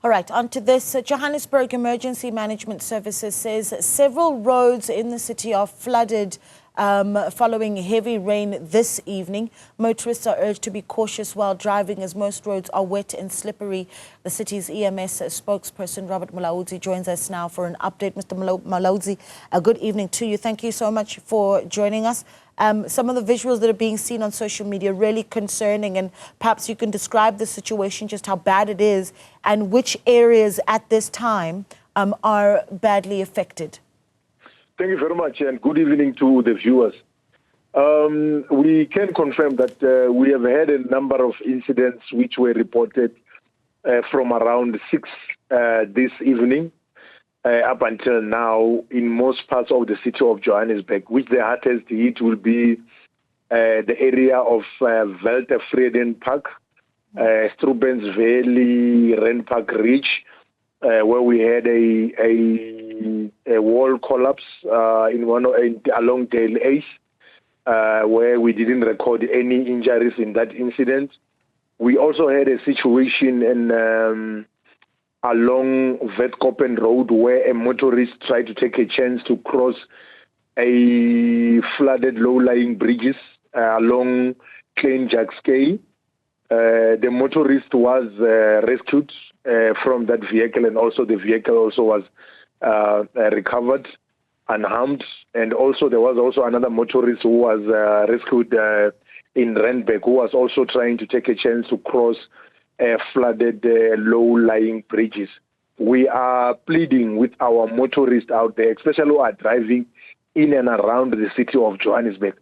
All right, on to this. Johannesburg Emergency Management Services says several roads in the city are flooded following heavy rain this evening. Motorists are urged to be cautious while driving as most roads are wet and slippery. The city's EMS spokesperson, Robert Mulaudzi, joins us now for an update. Mr. Mulaudzi, good evening to you. Thank you so much for joining us. Some of the visuals that are being seen on social media really concerning, and perhaps you can describe the situation, just how bad it is and which areas at this time are badly affected. Thank you very much, and good evening to the viewers. We can confirm that we have had a number of incidents which were reported from around 6 this evening up until now in most parts of the city of Johannesburg, which the hardest hit will be the area of Veltervreden Park, Strubens Valley, Renpark Ridge, where we had a wall collapse along Dale Ace, where we didn't record any injuries in that incident. We also had a situation along Vetkoppen Road where a motorist tried to take a chance to cross a flooded low-lying bridges along Klein Jackskey. The motorist was rescued from that vehicle, and also the vehicle also was recovered unharmed. And also there was also another motorist who was rescued in Randburg, who was also trying to take a chance to cross flooded low-lying bridges. We are pleading with our motorists out there, especially who are driving in and around the city of Johannesburg.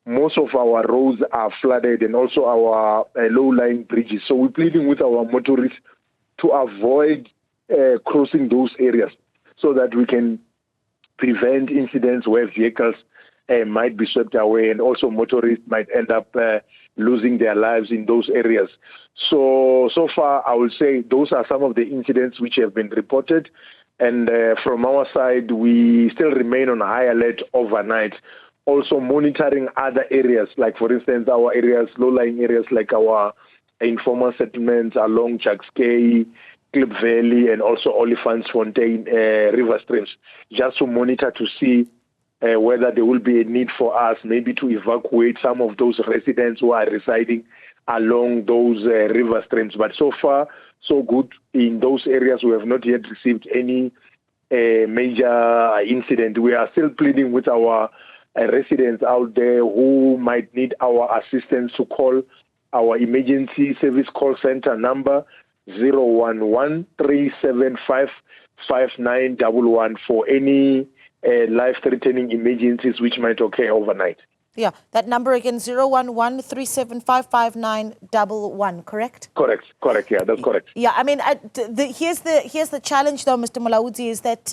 Most of our roads are flooded, and also our low-lying bridges. So we're pleading with our motorists to avoid crossing those areas so that we can prevent incidents where vehicles might be swept away, and also motorists might end up losing their lives in those areas. So far, I will say those are some of the incidents which have been reported. And from our side, we still remain on high alert overnight. Also monitoring other areas, like for instance, our areas, low-lying areas like our informal settlements along Jackskey, Klip Valley, and also Olifantsfontein river streams, just to monitor to see whether there will be a need for us maybe to evacuate some of those residents who are residing along those river streams. But so far, so good. In those areas, we have not yet received any major incident. We are still pleading with our residents out there who might need our assistance to call our emergency service call center number 011-375-5911 for any life-threatening emergencies which might occur overnight. Yeah, that number again, 011-375-5911, correct? Correct, yeah, that's correct. Yeah, I mean, here's the challenge though, Mr. Mulaudzi, is that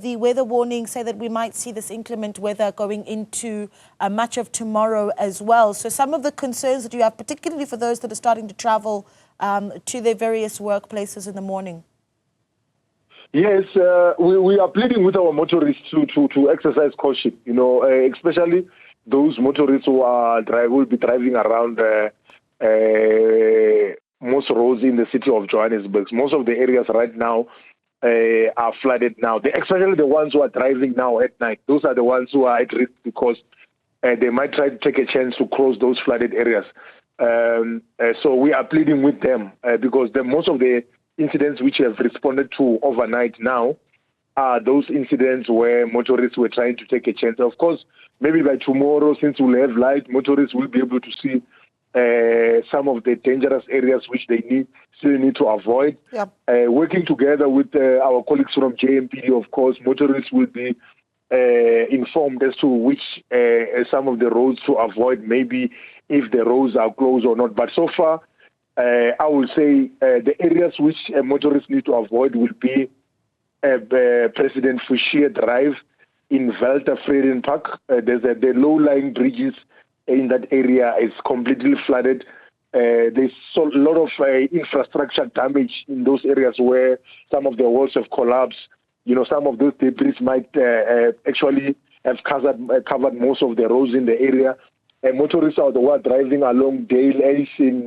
the weather warnings say that we might see this inclement weather going into much of tomorrow as well. So some of the concerns that you have, particularly for those that are starting to travel to their various workplaces in the morning. Yes, we are pleading with our motorists to exercise caution, especially those motorists who will be driving around most roads in the city of Johannesburg. Most of the areas right now are flooded now. Especially the ones who are driving now at night. Those are the ones who are at risk because they might try to take a chance to cross those flooded areas. So we are pleading with them because most of the incidents which have responded to overnight now are those incidents where motorists were trying to take a chance. Of course, maybe by tomorrow, since we'll have light, motorists will be able to see some of the dangerous areas which they still need to avoid. Yep. Working together with our colleagues from JMPD, of course, motorists will be informed as to which some of the roads to avoid, maybe if the roads are closed or not. But so far, I will say the areas which motorists need to avoid will be President Fouchier Drive in Veltervreden Park. The low-lying bridges in that area is completely flooded. There's a lot of infrastructure damage in those areas where some of the walls have collapsed. Some of those debris might actually have covered most of the roads in the area. Motorists are the ones driving along Dale Ace in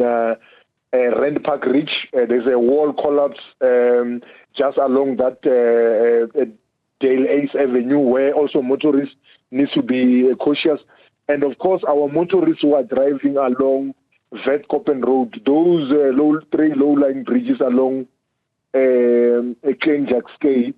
Rand Park Ridge. There's a wall collapse just along that Dale Ace Avenue, where also motorists need to be cautious. And of course, our motorists who are driving along Vetkoppen Road, those three low-lying bridges along Klein-Jackskei,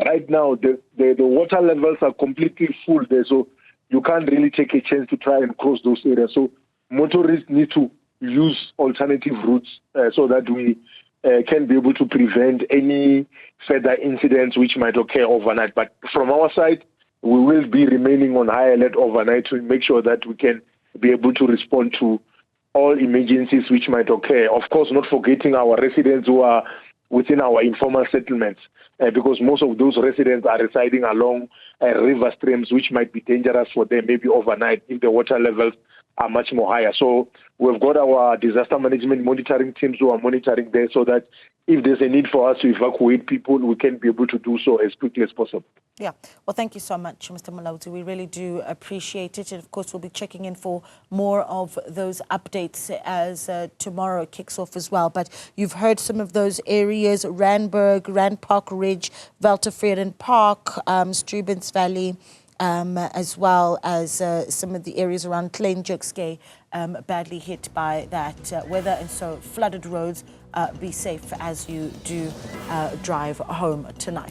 right now the water levels are completely full there, so you can't really take a chance to try and cross those areas. So motorists need to use alternative routes so that we can be able to prevent any further incidents which might occur overnight. But from our side, we will be remaining on high alert overnight to make sure that we can be able to respond to all emergencies which might occur. Of course, not forgetting our residents who are within our informal settlements, because most of those residents are residing along river streams which might be dangerous for them maybe overnight if the water levels are much more higher. So we've got our disaster management monitoring teams who are monitoring there so that if there's a need for us to evacuate people, we can be able to do so as quickly as possible. Yeah. Well, thank you so much, Mr. Mulaudzi. We really do appreciate it. And of course, we'll be checking in for more of those updates as tomorrow kicks off as well. But you've heard some of those areas: Randburg, Rand Park Ridge, Veltevreden Park, Strubens Valley, as well as some of the areas around Klein-Jackskei, badly hit by that weather. And so flooded roads, be safe as you do drive home tonight.